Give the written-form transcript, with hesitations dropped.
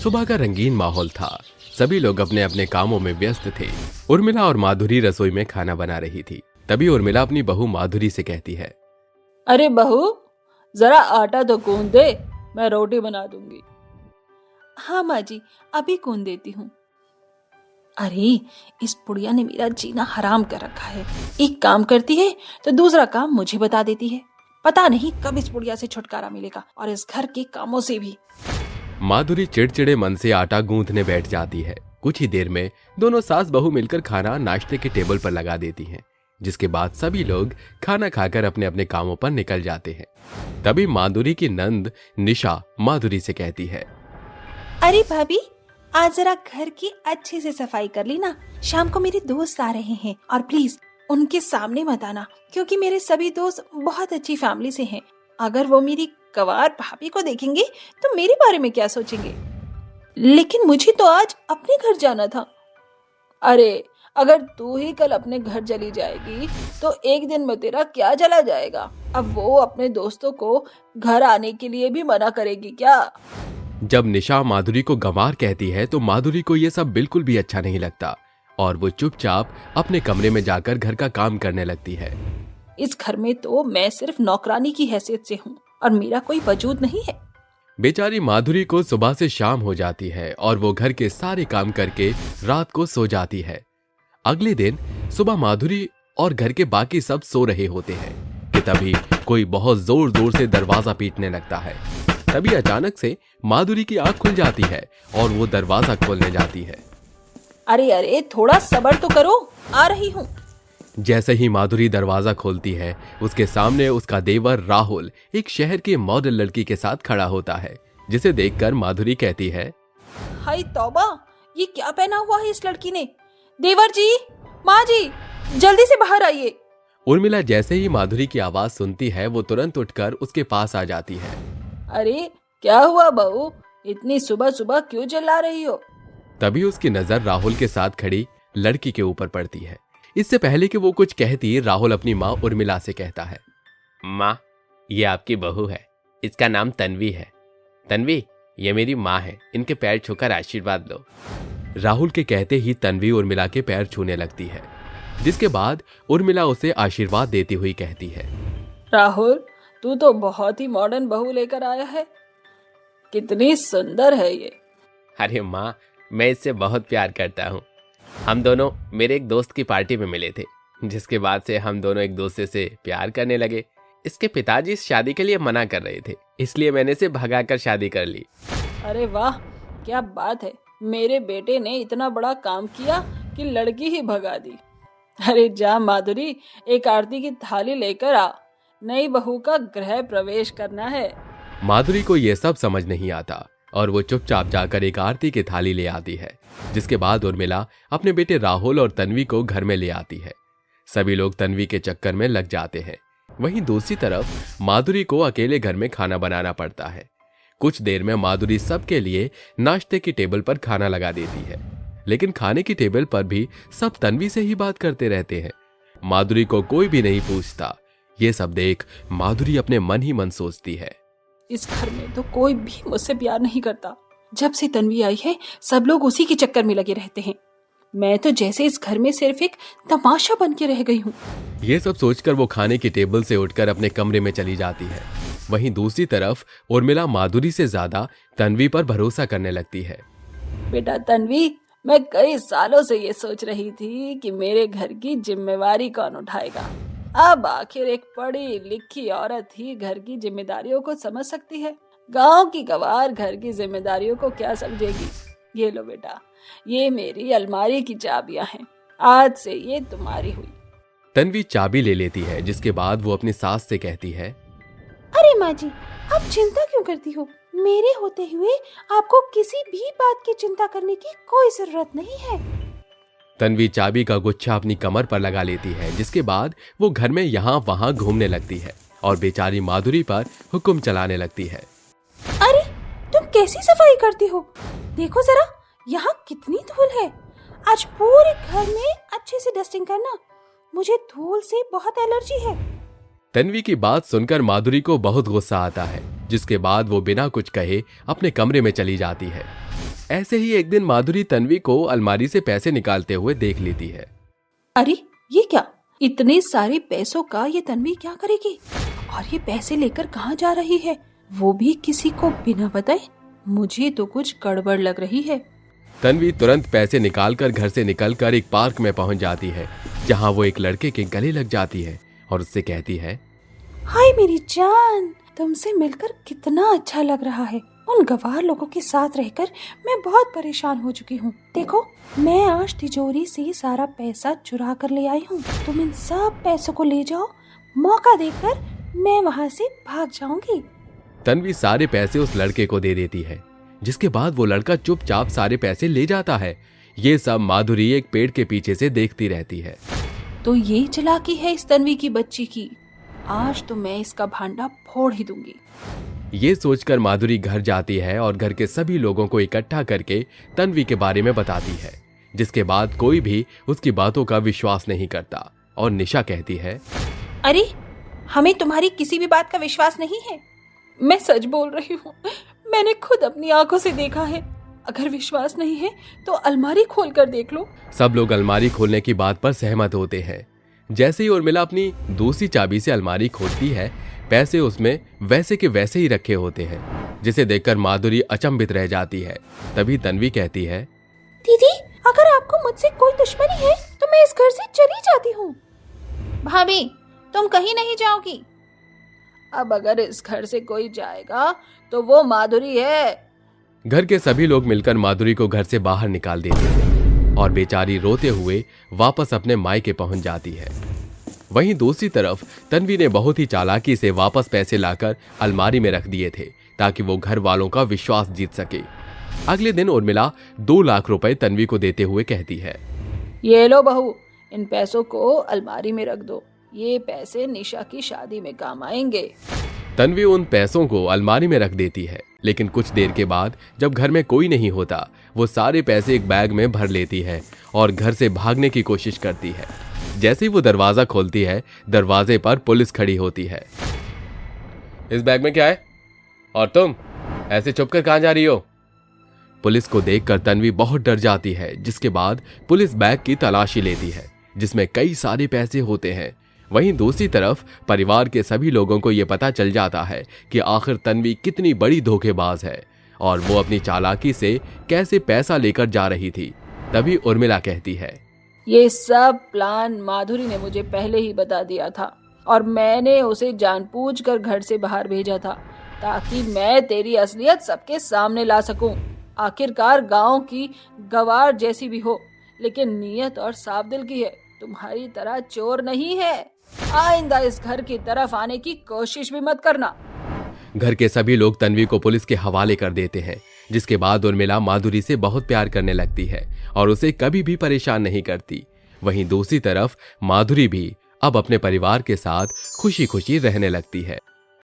सुबह का रंगीन माहौल था। सभी लोग अपने अपने कामों में व्यस्त थे। उर्मिला और माधुरी रसोई में खाना बना रही थी। तभी उर्मिला अपनी बहू माधुरी से कहती है, अरे बहू, जरा आटा तो गूंद दे, मैं रोटी बना दूंगी। हाँ माँ जी, अभी गूंद देती हूँ। अरे, इस बुढ़िया ने मेरा जीना हराम कर रखा है। एक काम करती है तो दूसरा काम मुझे बता देती है। पता नहीं कब इस बुढ़िया से छुटकारा मिलेगा और इस घर के कामों से भी। माधुरी चिड़चिड़े मन से आटा गूंथने बैठ जाती है। कुछ ही देर में दोनों सास बहू मिलकर खाना नाश्ते के टेबल पर लगा देती हैं, जिसके बाद सभी लोग खाना खाकर अपने अपने कामों पर निकल जाते हैं। तभी माधुरी की नंद निशा माधुरी से कहती है, अरे भाभी, आज जरा घर की अच्छे से सफाई कर ली ना। शाम को मेरे दोस्त आ रहे हैं और प्लीज उनके सामने मत आना, क्योंकि मेरे सभी दोस्त बहुत अच्छी फैमिली से हैं। अगर वो मेरी गवार भाभी को देखेंगे तो मेरे बारे में क्या सोचेंगे। लेकिन मुझे तो आज अपने घर जाना था। अरे, अगर तू ही कल अपने घर चली जाएगी तो एक दिन में तेरा क्या चला जाएगा। अब वो अपने दोस्तों को घर आने के लिए भी मना करेगी क्या। जब निशा माधुरी को गंवार कहती है तो माधुरी को यह सब बिल्कुल भी अच्छा नहीं लगता और वो चुपचाप अपने कमरे में जाकर घर का काम करने लगती है। इस घर में तो मैं सिर्फ नौकरानी की हैसियत से हूँ और मेरा कोई वजूद नहीं है। बेचारी माधुरी को सुबह से शाम हो जाती है और वो घर के सारे काम करके रात को सो जाती है। अगले दिन सुबह माधुरी और घर के बाकी सब सो रहे होते हैं कि तभी कोई बहुत जोर जोर से दरवाजा पीटने लगता है। तभी अचानक से माधुरी की आंख खुल जाती है और वो दरवाजा खोलने जाती है। अरे अरे, थोड़ा सब्र तो करो, आ रही हूँ। जैसे ही माधुरी दरवाजा खोलती है, उसके सामने उसका देवर राहुल एक शहर की मॉडल लड़की के साथ खड़ा होता है, जिसे देखकर माधुरी कहती है, हाय तौबा, ये क्या पहना हुआ है इस लड़की ने। देवर जी, माँ जी, जल्दी से बाहर आइए। उर्मिला जैसे ही माधुरी की आवाज सुनती है, वो तुरंत उठकर उसके पास आ जाती है। अरे, क्या हुआ बहू, इतनी सुबह सुबह क्यों चिल्ला रही हो। तभी उसकी नजर राहुल के साथ खड़ी लड़की के ऊपर पड़ती है। इससे पहले कि वो कुछ कहती, राहुल अपनी माँ उर्मिला से कहता है, माँ, ये आपकी बहू है, इसका नाम तन्वी है। तन्वी, ये मेरी माँ है, इनके पैर छूकर आशीर्वाद लो। राहुल के कहते ही तन्वी उर्मिला के पैर छूने लगती है, जिसके बाद उर्मिला उसे आशीर्वाद देती हुई कहती है, राहुल, तू तो बहुत ही मॉडर्न बहू लेकर आया है। कितनी सुंदर है ये। अरे माँ, मैं इससे बहुत प्यार करता हूँ। हम दोनों मेरे एक दोस्त की पार्टी में मिले थे, जिसके बाद से हम दोनों एक दूसरे से प्यार करने लगे। इसके पिताजी इस शादी के लिए मना कर रहे थे, इसलिए मैंने इसे भगाकर शादी कर ली। अरे वाह, क्या बात है। मेरे बेटे ने इतना बड़ा काम किया कि लड़की ही भगा दी। अरे जा माधुरी, एक आरती की थाली लेकर आ, नई बहू का गृह प्रवेश करना है। माधुरी को यह सब समझ नहीं आता और वो चुपचाप जाकर एक आरती की थाली ले आती है, जिसके बाद उर्मिला अपने बेटे राहुल और तन्वी को घर में ले आती है। सभी लोग तन्वी के चक्कर में लग जाते हैं। वहीं दूसरी तरफ माधुरी को अकेले घर में खाना बनाना पड़ता है। कुछ देर में माधुरी सबके लिए नाश्ते की टेबल पर खाना लगा देती है, लेकिन खाने की टेबल पर भी सब तन्वी से ही बात करते रहते हैं। माधुरी को कोई भी नहीं पूछता। ये सब देख माधुरी अपने मन ही मन सोचती है, इस घर में तो कोई भी मुझसे प्यार नहीं करता। जब से तन्वी आई है, सब लोग उसी के चक्कर में लगे रहते हैं। मैं तो जैसे इस घर में सिर्फ एक तमाशा बन के रह गई हूँ। ये सब सोचकर वो खाने की टेबल से उठकर अपने कमरे में चली जाती है। वहीं दूसरी तरफ उर्मिला माधुरी से ज्यादा तन्वी पर भरोसा करने लगती है। बेटा तन्वी, मैं कई सालों से ये सोच रही थी कि मेरे घर की जिम्मेवारी कौन उठाएगा। अब आखिर एक पढ़ी लिखी औरत ही घर की जिम्मेदारियों को समझ सकती है। गांव की गवार घर की जिम्मेदारियों को क्या समझेगी। ये लो बेटा, ये मेरी अलमारी की चाबियां हैं, आज से ये तुम्हारी हुई। तन्वी चाबी ले लेती है, जिसके बाद वो अपनी सास से कहती है, अरे माँ जी, आप चिंता क्यों करती हो। मेरे होते हुए आपको किसी भी बात की चिंता करने की कोई जरूरत नहीं है। तन्वी चाबी का गुच्छा अपनी कमर पर लगा लेती है, जिसके बाद वो घर में यहाँ वहां घूमने लगती है और बेचारी माधुरी पर हुक्म चलाने लगती है। अरे, तुम कैसी सफाई करती हो। देखो जरा, यहाँ कितनी धूल है। आज पूरे घर में अच्छे से डस्टिंग करना। मुझे धूल से बहुत एलर्जी है। तन्वी की बात सुनकर माधुरी को बहुत गुस्सा आता है, जिसके बाद वो बिना कुछ कहे अपने कमरे में चली जाती है। ऐसे ही एक दिन माधुरी तन्वी को अलमारी से पैसे निकालते हुए देख लेती है। अरे ये क्या, इतने सारे पैसों का ये तन्वी क्या करेगी? और ये पैसे लेकर कहाँ जा रही है, वो भी किसी को बिना बताए? मुझे तो कुछ गड़बड़ लग रही है। तन्वी तुरंत पैसे निकालकर घर से निकलकर एक पार्क में पहुंच जाती है, जहां वो एक लड़के के गले लग जाती है और उससे कहती है, हाय मेरी जान, तुमसे मिलकर कितना अच्छा लग रहा है। उन गवार लोगों के साथ रहकर मैं बहुत परेशान हो चुकी हूँ। देखो, मैं आज तिजोरी से सारा पैसा चुरा कर ले आई हूँ। तुम इन सब पैसों को ले जाओ, मौका देकर मैं वहाँ से भाग जाऊंगी। तन्वी सारे पैसे उस लड़के को दे देती है, जिसके बाद वो लड़का चुपचाप सारे पैसे ले जाता है। ये सब माधुरी एक पेड़ के पीछे से देखती रहती है। तो ये चालाकी है इस तन्वी की बच्ची की। आज तो मैं इसका भांडा फोड़ ही दूंगी। ये सोचकर माधुरी घर जाती है और घर के सभी लोगों को इकट्ठा करके तन्वी के बारे में बताती है, जिसके बाद कोई भी उसकी बातों का विश्वास नहीं करता और निशा कहती है, अरे हमें तुम्हारी किसी भी बात का विश्वास नहीं है। मैं सच बोल रही हूँ, मैंने खुद अपनी आंखों से देखा है। अगर विश्वास नहीं है तो अलमारी खोल कर देख लो। सब लोग अलमारी खोलने की बात पर सहमत होते हैं। जैसे ही उर्मिला अपनी दूसरी चाबी से अलमारी खोलती है, पैसे उसमें वैसे के वैसे ही रखे होते हैं, जिसे देखकर माधुरी अचंभित रह जाती है। तभी तन्वी कहती है, दीदी, अगर आपको मुझसे कोई दुश्मनी है तो मैं इस घर से चली जाती हूँ। भाभी, तुम कहीं नहीं जाओगी। अब अगर इस घर से कोई जाएगा तो वो माधुरी है। घर के सभी लोग मिलकर माधुरी को घर से बाहर निकाल देते हैं और बेचारी रोते हुए वापस अपने मायके पहुंच जाती है। वहीं दूसरी तरफ तन्वी ने बहुत ही चालाकी से वापस पैसे लाकर अलमारी में रख दिए थे, ताकि वो घर वालों का विश्वास जीत सके। अगले दिन उर्मिला 2 लाख रुपए तन्वी को देते हुए कहती है, ये लो बहू, इन पैसों को अलमारी में रख दो। ये पैसे निशा की शादी में काम आएंगे। तन्वी उन पैसों को अलमारी में रख देती है, लेकिन कुछ देर के बाद जब घर में कोई नहीं होता, वो सारे पैसे एक बैग में भर लेती है और घर से भागने की कोशिश करती है। जैसे ही वो दरवाजा खोलती है, दरवाजे पर पुलिस खड़ी होती है। इस बैग में क्या है? और तुम ऐसे छुप कर कहां जा रही हो? पुलिस को देखकर तन्वी बहुत डर जाती है, जिसके बाद पुलिस बैग की तलाशी लेती है, जिसमें कई सारे पैसे होते हैं। वहीं दूसरी तरफ परिवार के सभी लोगों को यह पता चल जाता है कि आखिर तन्वी कितनी बड़ी धोखेबाज है और वो अपनी चालाकी से कैसे पैसा लेकर जा रही थी। तभी उर्मिला कहती है, ये सब प्लान माधुरी ने मुझे पहले ही बता दिया था और मैंने उसे जानबूझकर घर से बाहर भेजा था, ताकि मैं तेरी असलियत सबके सामने ला सकूं। आखिरकार गांव की गवार जैसी भी हो, लेकिन नीयत और साफ दिल की है। तुम्हारी तरह चोर नहीं है। आइंदा इस घर की तरफ आने की कोशिश भी मत करना। घर के सभी लोग तन्वी को पुलिस के हवाले कर देते हैं, जिसके बाद उर्मिला माधुरी से बहुत प्यार करने लगती है और उसे कभी भी परेशान नहीं करती। वहीं दूसरी तरफ माधुरी भी अब अपने परिवार के साथ खुशी खुशी रहने लगती है।